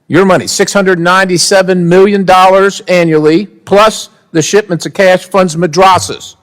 Your money, $697 million annually, plus the shipments of cash funds madrasas,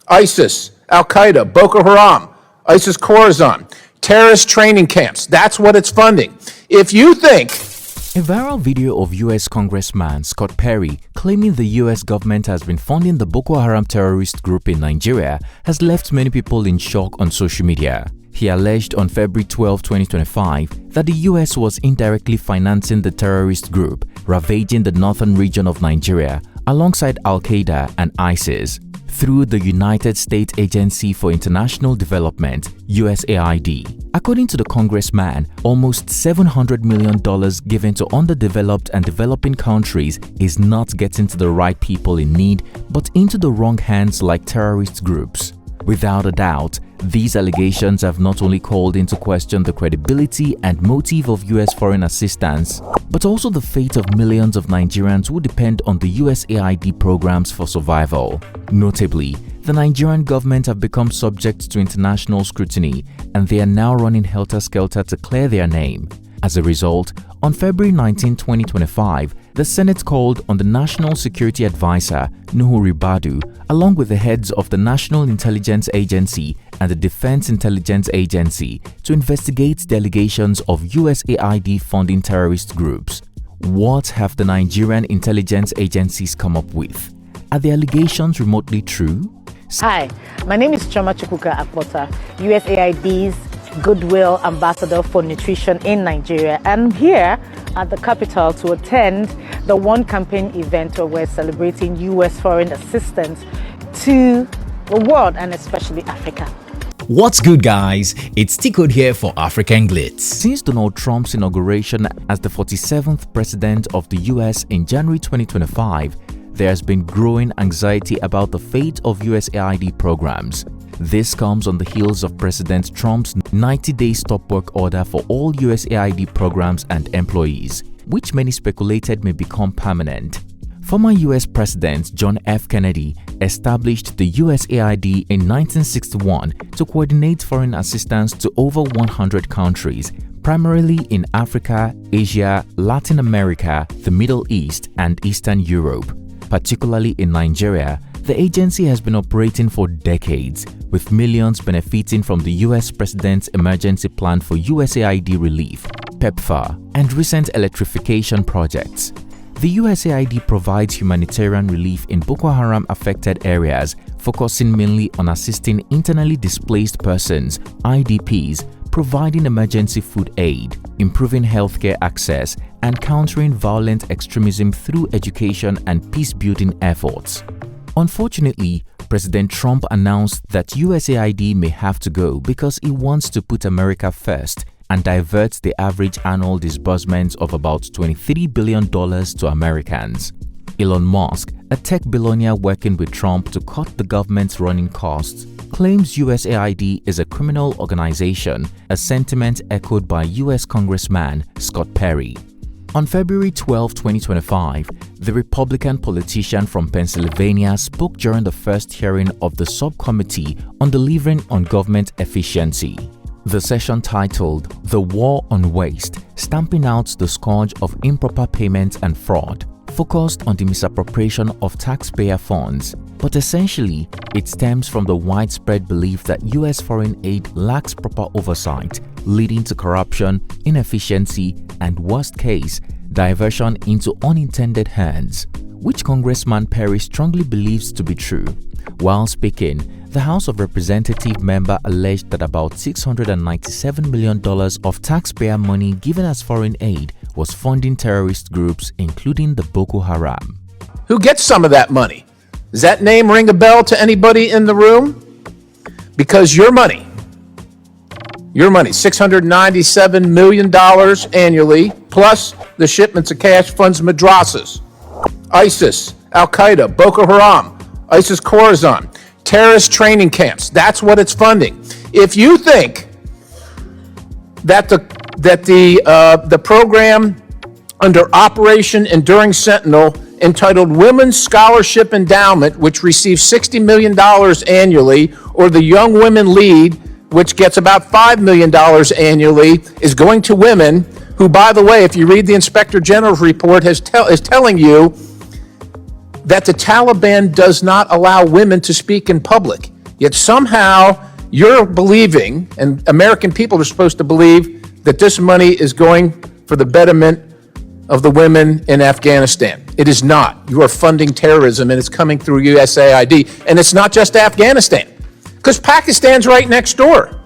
ISIS, Al-Qaeda, Boko Haram, ISIS Khorasan, terrorist training camps. That's what it's funding. If you think... A viral video of U.S. Congressman Scott Perry claiming the U.S. government has been funding the Boko Haram terrorist group in Nigeria has left many people in shock on social media. He alleged on February 12, 2025 that the U.S. was indirectly financing the terrorist group ravaging the northern region of Nigeria alongside Al-Qaeda and ISIS through the United States Agency for International Development, USAID. According to the congressman, almost $700 million given to underdeveloped and developing countries is not getting to the right people in need, but into the wrong hands like terrorist groups. Without a doubt, these allegations have not only called into question the credibility and motive of U.S. foreign assistance, but also the fate of millions of Nigerians who depend on the USAID programs for survival. Notably, the Nigerian government have become subject to international scrutiny, and they are now running helter-skelter to clear their name. As a result, on February 19, 2025, the Senate called on the National Security Advisor, Nuhu Ribadu, along with the heads of the National Intelligence Agency and the Defense Intelligence Agency to investigate the allegations of USAID funding terrorist groups. What have the Nigerian intelligence agencies come up with? Are the allegations remotely true? Hi, my name is Choma Chukwuka Akpota, USAID's Goodwill Ambassador for Nutrition in Nigeria. I'm here at the capital to attend the One Campaign event where we're celebrating U.S. foreign assistance to the world and especially Africa. What's good, guys? It's T-Code here for African Glitz. Since Donald Trump's inauguration as the 47th president of the U.S. in January 2025, there has been growing anxiety about the fate of USAID programs. This comes on the heels of President Trump's 90-day stop work order for all USAID programs and employees, which many speculated may become permanent. Former US President John F. Kennedy established the USAID in 1961 to coordinate foreign assistance to over 100 countries, primarily in Africa, Asia, Latin America, the Middle East, and Eastern Europe. Particularly in Nigeria, the agency has been operating for decades, with millions benefiting from the US President's Emergency Plan for USAID Relief, PEPFAR, and recent electrification projects. The USAID provides humanitarian relief in Boko Haram affected areas, focusing mainly on assisting internally displaced persons, IDPs, providing emergency food aid, improving healthcare access, and countering violent extremism through education and peace-building efforts. Unfortunately, President Trump announced that USAID may have to go because he wants to put America first and divert the average annual disbursement of about $23 billion to Americans. Elon Musk, a tech billionaire working with Trump to cut the government's running costs, claims USAID is a criminal organization, a sentiment echoed by US Congressman Scott Perry. On February 12, 2025, the Republican politician from Pennsylvania spoke during the first hearing of the subcommittee on delivering on government efficiency. The session titled "The War on Waste: Stamping Out the Scourge of Improper Payments and Fraud" focused on the misappropriation of taxpayer funds, but essentially, it stems from the widespread belief that US foreign aid lacks proper oversight, leading to corruption, inefficiency, and worst case, diversion into unintended hands, which Congressman Perry strongly believes to be true. While speaking, the House of Representatives member alleged that about $697 million of taxpayer money given as foreign aid was funding terrorist groups, including the Boko Haram. Who gets some of that money? Does that name ring a bell to anybody in the room? Because your money, $697 million annually, plus the shipments of cash funds madrasas, ISIS, Al-Qaeda, Boko Haram, ISIS Khorasan, terrorist training camps. That's what it's funding. If you think that the program under Operation Enduring Sentinel entitled Women's Scholarship Endowment, which receives $60 million annually, or the Young Women Lead, which gets about $5 million annually, is going to women who, by the way, if you read the Inspector General's report, is telling you that the Taliban does not allow women to speak in public. Yet somehow you're believing, and American people are supposed to believe, that this money is going for the betterment of the women in Afghanistan. It is not. You are funding terrorism, and it's coming through USAID. And it's not just Afghanistan, because Pakistan's right next door.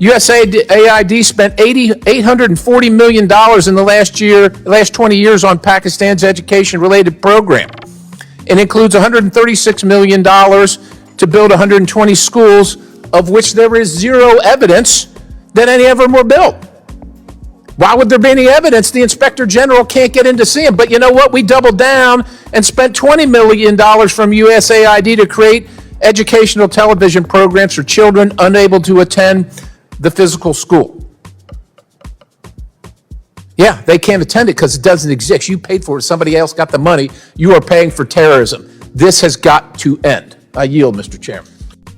USAID spent $840 million in the last 20 years on Pakistan's education-related program. It includes $136 million to build 120 schools, of which there is zero evidence that any of them were built. Why would there be any evidence? The Inspector General can't get in to see them. But you know what? We doubled down and spent $20 million from USAID to create educational television programs for children unable to attend the physical school. Yeah, they can't attend it because it doesn't exist. You paid for it. Somebody else got the money. You are paying for terrorism. This has got to end. I yield, Mr. Chairman.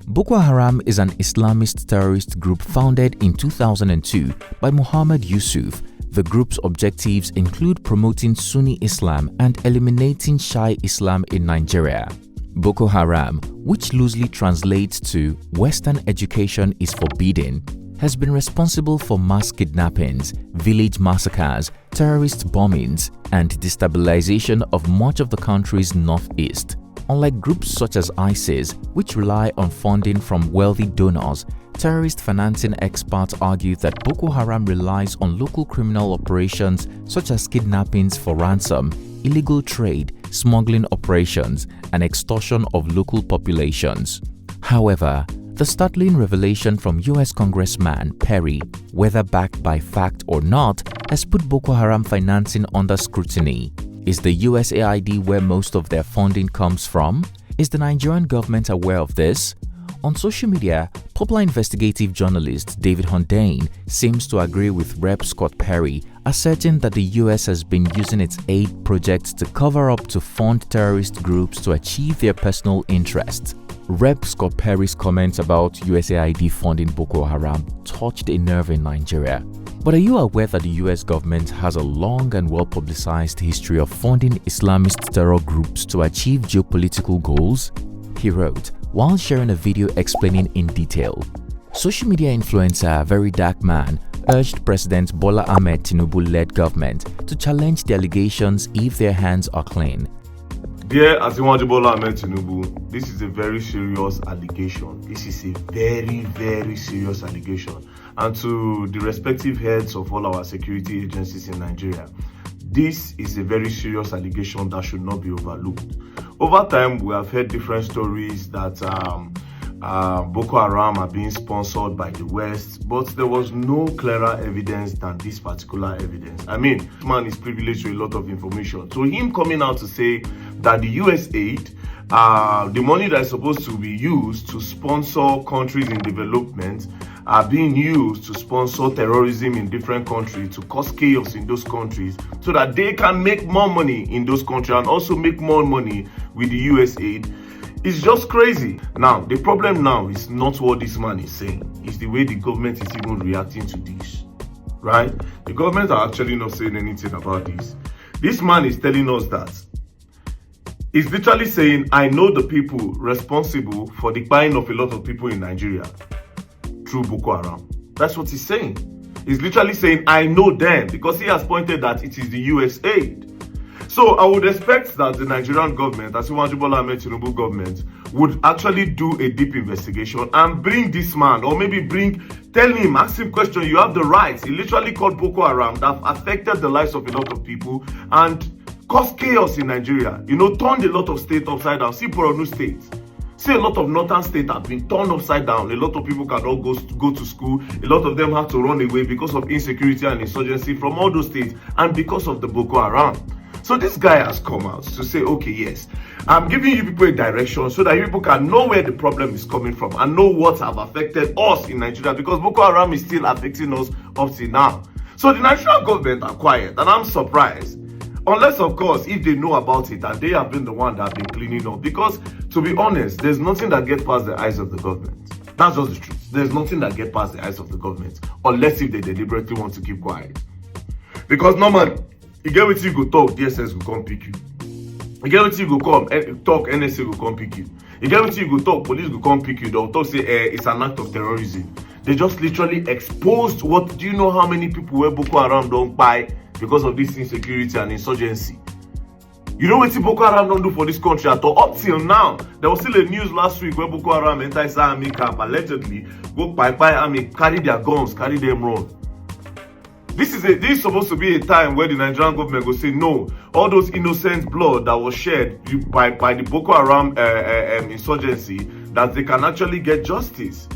Boko Haram is an Islamist terrorist group founded in 2002 by Muhammad Yusuf. The group's objectives include promoting Sunni Islam and eliminating Shia Islam in Nigeria. Boko Haram, which loosely translates to Western education is forbidden, has been responsible for mass kidnappings, village massacres, terrorist bombings, and destabilization of much of the country's northeast. Unlike groups such as ISIS, which rely on funding from wealthy donors, terrorist financing experts argue that Boko Haram relies on local criminal operations such as kidnappings for ransom, illegal trade, smuggling operations, and extortion of local populations. However, the startling revelation from US Congressman Perry, whether backed by fact or not, has put Boko Haram financing under scrutiny. Is the USAID where most of their funding comes from? Is the Nigerian government aware of this? On social media, popular investigative journalist David Hundane seems to agree with Rep. Scott Perry, asserting that the US has been using its aid projects to cover up to fund terrorist groups to achieve their personal interests. Rep. Scott Perry's comments about USAID funding Boko Haram touched a nerve in Nigeria. But are you aware that the US government has a long and well-publicized history of funding Islamist terror groups to achieve geopolitical goals? He wrote, while sharing a video explaining in detail. Social media influencer Very Dark Man urged President Bola Ahmed Tinubu-led government to challenge the allegations if their hands are clean. Dear Asiwaju Bola Ahmed Tinubu, this is a very serious allegation. This is a very, very serious allegation. And to the respective heads of all our security agencies in Nigeria, this is a very serious allegation that should not be overlooked. Over time, we have heard different stories that Boko Haram are being sponsored by the West, but there was no clearer evidence than this particular evidence. I mean, this man is privileged with a lot of information. So him coming out to say that the USAID, the money that is supposed to be used to sponsor countries in development, are being used to sponsor terrorism in different countries, to cause chaos in those countries, so that they can make more money in those countries and also make more money with the USAID. It's just crazy. Now, the problem now is not what this man is saying. It's the way the government is even reacting to this, right? The government are actually not saying anything about this. This man is telling us that he's literally saying, I know the people responsible for the buying of a lot of people in Nigeria through Boko Haram. That's what he's saying. He's literally saying, I know them, because he has pointed that it is the USAID. So I would expect that the Nigerian government, as Asiwaju Bola Ahmed Tinubu government, would actually do a deep investigation and bring this man, or maybe tell him, ask him question. You have the rights. He literally called Boko Haram that have affected the lives of a lot of people and caused chaos in Nigeria. You know, turned a lot of states upside down. See Borno State. See, a lot of northern states have been turned upside down. A lot of people cannot go to school. A lot of them have to run away because of insecurity and insurgency from all those states, and because of the Boko Haram. So this guy has come out to say, okay, yes, I'm giving you people a direction so that you people can know where the problem is coming from and know what have affected us in Nigeria, because Boko Haram is still affecting us up till now. So the Nigerian government are quiet, and I'm surprised. Unless, of course, if they know about it and they have been the one that have been cleaning up. Because, to be honest, there's nothing that gets past the eyes of the government. That's just the truth. There's nothing that gets past the eyes of the government, unless if they deliberately want to keep quiet. Because normally, you get what you go talk, DSS will come pick you. You get what you go come talk, NSA will come pick you. You get what you go talk, police will come pick you. They'll talk say it's an act of terrorism. They just literally exposed what. Do you know how many people were Boko Haram don't buy because of this insecurity and insurgency? You know what Boko Haram don't do for this country at all? Up till now, there was still a news last week where Boko Haram enters army camp, allegedly go by army, carry their guns, carry them run. This is supposed to be a time where the Nigerian government will say no, all those innocent blood that was shed by the Boko Haram insurgency, that they can actually get justice.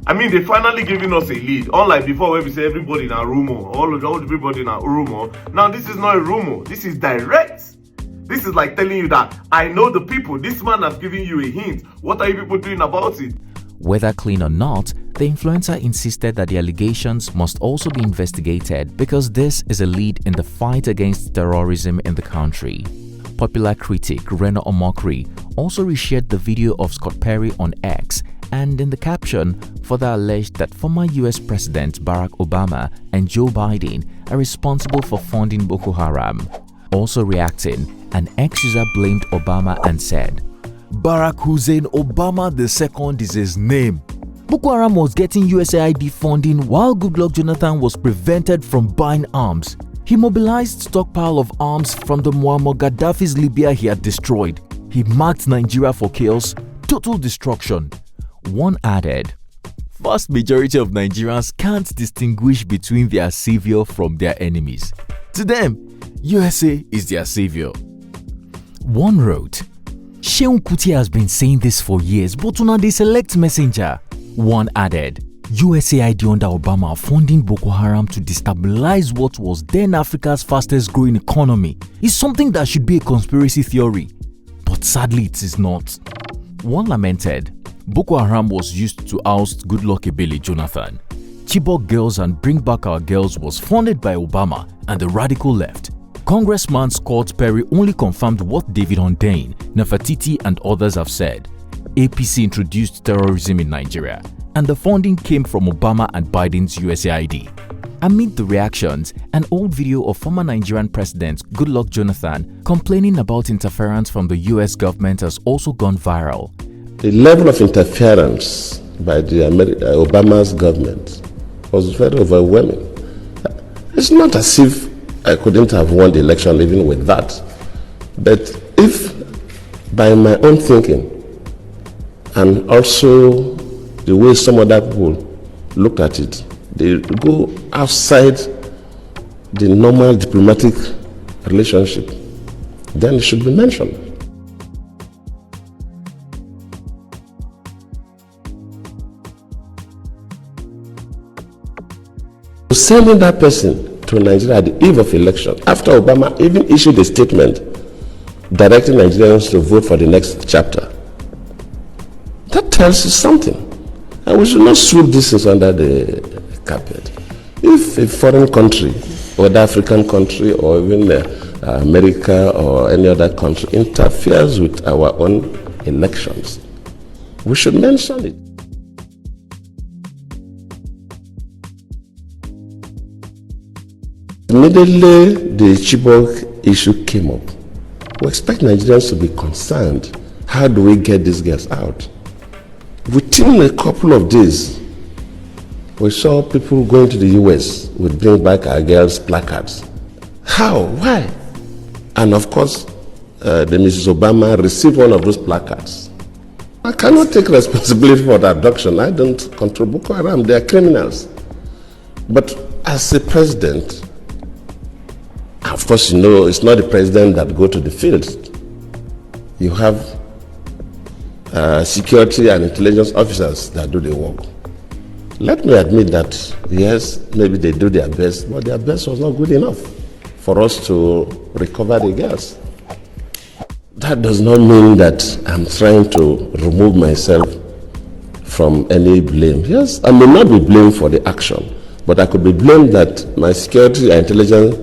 I mean, they finally giving us a lead. Unlike before where we say everybody in a rumor, all everybody in a rumor. Now this is not a rumor. This is direct. This is like telling you that I know the people. This man has given you a hint. What are you people doing about it? Whether clean or not, the influencer insisted that the allegations must also be investigated because this is a lead in the fight against terrorism in the country. Popular critic Reno Omokri also reshared the video of Scott Perry on X, and in the caption further alleged that former US President Barack Obama and Joe Biden are responsible for funding Boko Haram. Also reacting, an X user blamed Obama and said, "Barack Hussein Obama II is his name. Boko Haram was getting USAID funding while Goodluck Jonathan was prevented from buying arms. He mobilized stockpile of arms from the Muammar Gaddafi's Libya he had destroyed. He marked Nigeria for chaos, total destruction." One added, "Vast majority of Nigerians can't distinguish between their savior from their enemies. To them, USA is their savior." One wrote, "Sheun Kuti has been saying this for years, but una dey select messenger." One added, "USAID under Obama funding Boko Haram to destabilize what was then Africa's fastest growing economy is something that should be a conspiracy theory, but sadly it is not." One lamented, "Boko Haram was used to oust Goodluck Ebele Jonathan. Chibok Girls and Bring Back Our Girls was funded by Obama and the radical left. Congressman Scott Perry only confirmed what David Hundeyin, Nefertiti and others have said. APC introduced terrorism in Nigeria, and the funding came from Obama and Biden's USAID." Amid the reactions, an old video of former Nigerian President Goodluck Jonathan complaining about interference from the US government has also gone viral. The level of interference by the Obama's government was very overwhelming. It's not as if I couldn't have won the election even with that. But if by my own thinking and also the way some other people look at it, they go outside the normal diplomatic relationship, then it should be mentioned. Sending that person to Nigeria at the eve of election, after Obama even issued a statement directing Nigerians to vote for the next chapter, that tells you something. And we should not sweep this things under the carpet. If a foreign country, or the African country, or even America or any other country interferes with our own elections, we should mention it. Immediately the Chibok issue came up, we expect Nigerians to be concerned. How do we get these girls out? Within a couple of days, we saw people going to the US with Bring Back Our Girls placards. How? Why? And of course, the Mrs. Obama received one of those placards. I cannot take responsibility for the abduction. I don't control Boko Haram. They are criminals. But as a president, of course, you know, it's not the president that go to the field. You have security and intelligence officers that do the work. Let me admit that, yes, maybe they do their best, but their best was not good enough for us to recover the girls. That does not mean that I'm trying to remove myself from any blame. Yes, I may not be blamed for the action, but I could be blamed that my security and intelligence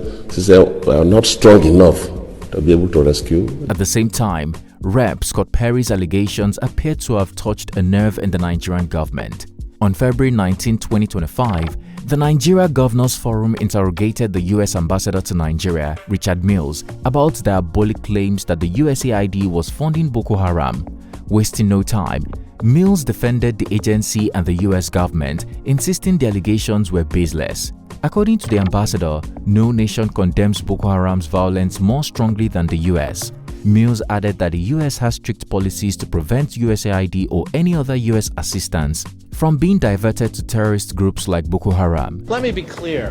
are not strong enough to be able to rescue. At the same time, Rep. Scott Perry's allegations appear to have touched a nerve in the Nigerian government. On February 19, 2025, The Nigeria Governors Forum interrogated the U.S. Ambassador to Nigeria, Richard Mills, about the diabolic claims that the USAID was funding Boko Haram. Wasting no time, Mills defended the agency and the U.S. government, insisting the allegations were baseless. According to the ambassador, no nation condemns Boko Haram's violence more strongly than the U.S. Mills added that the U.S. has strict policies to prevent USAID or any other U.S. assistance from being diverted to terrorist groups like Boko Haram. Let me be clear.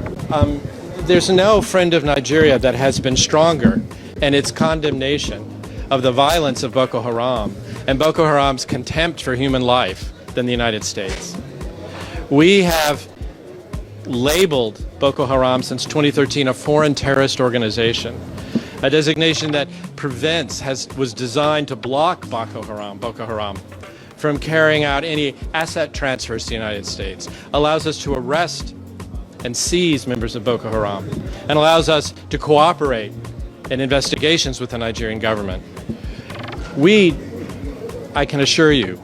There's no friend of Nigeria that has been stronger in its condemnation of the violence of Boko Haram and Boko Haram's contempt for human life than the United States. We have labeled Boko Haram since 2013 a foreign terrorist organization, a designation that was designed to block Boko Haram from carrying out any asset transfers to the United States, allows us to arrest and seize members of Boko Haram, and allows us to cooperate in investigations with the Nigerian government. We, I can assure you,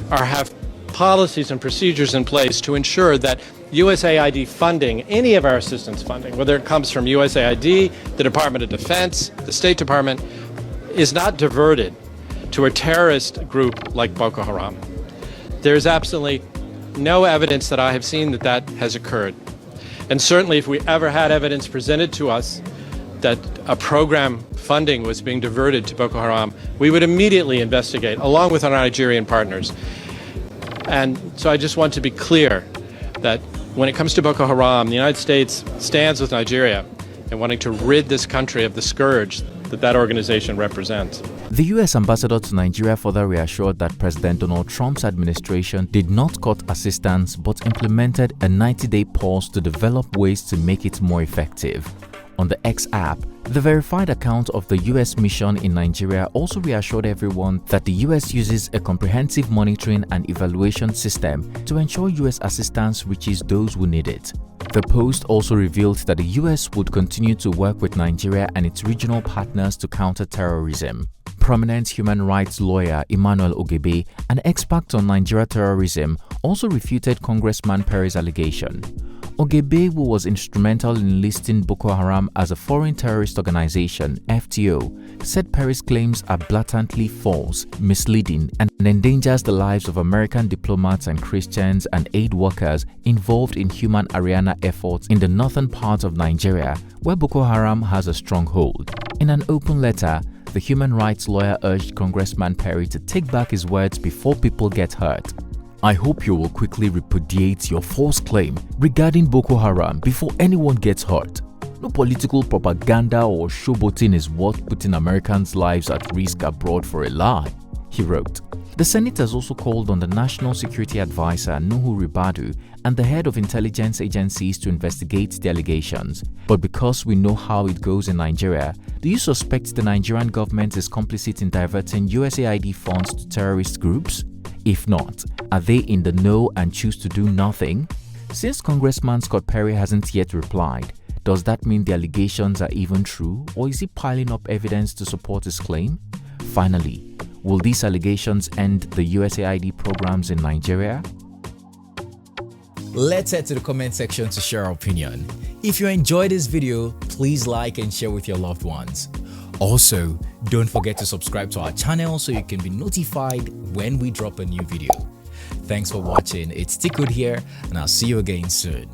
have policies and procedures in place to ensure that USAID funding, any of our assistance funding, whether it comes from USAID, the Department of Defense, the State Department, is not diverted to a terrorist group like Boko Haram. There's absolutely no evidence that I have seen that has occurred. And certainly if we ever had evidence presented to us that a program funding was being diverted to Boko Haram, we would immediately investigate, along with our Nigerian partners. And so I just want to be clear that when it comes to Boko Haram, the United States stands with Nigeria in wanting to rid this country of the scourge that organization represents. The U.S. ambassador to Nigeria further reassured that President Donald Trump's administration did not cut assistance but implemented a 90-day pause to develop ways to make it more effective. On the X app, the verified account of the U.S. mission in Nigeria also reassured everyone that the U.S. uses a comprehensive monitoring and evaluation system to ensure U.S. assistance reaches those who need it. The post also revealed that the U.S. would continue to work with Nigeria and its regional partners to counter terrorism. Prominent human rights lawyer Emmanuel Ogebe, an expert on Nigeria terrorism, also refuted Congressman Perry's allegation. Ogebe, who was instrumental in listing Boko Haram as a foreign terrorist organization, FTO, said Perry's claims are blatantly false, misleading, and endangers the lives of American diplomats and Christians and aid workers involved in human Ariana efforts in the northern part of Nigeria, where Boko Haram has a stronghold. In an open letter, the human rights lawyer urged Congressman Perry to take back his words before people get hurt. I hope you will quickly repudiate your false claim regarding Boko Haram before anyone gets hurt. No political propaganda or showboating is worth putting Americans' lives at risk abroad for a lie, he wrote. The Senate has also called on the National Security Advisor Nuhu Ribadu and the head of intelligence agencies to investigate the allegations. But because we know how it goes in Nigeria, do you suspect the Nigerian government is complicit in diverting USAID funds to terrorist groups? If not, are they in the know and choose to do nothing? Since Congressman Scott Perry hasn't yet replied, does that mean the allegations are even true, or is he piling up evidence to support his claim? Finally, will these allegations end the USAID programs in Nigeria? Let's head to the comment section to share our opinion. If you enjoyed this video, please like and share with your loved ones. Also, don't forget to subscribe to our channel so you can be notified when we drop a new video. Thanks for watching. It's Tikud here, and I'll see you again soon.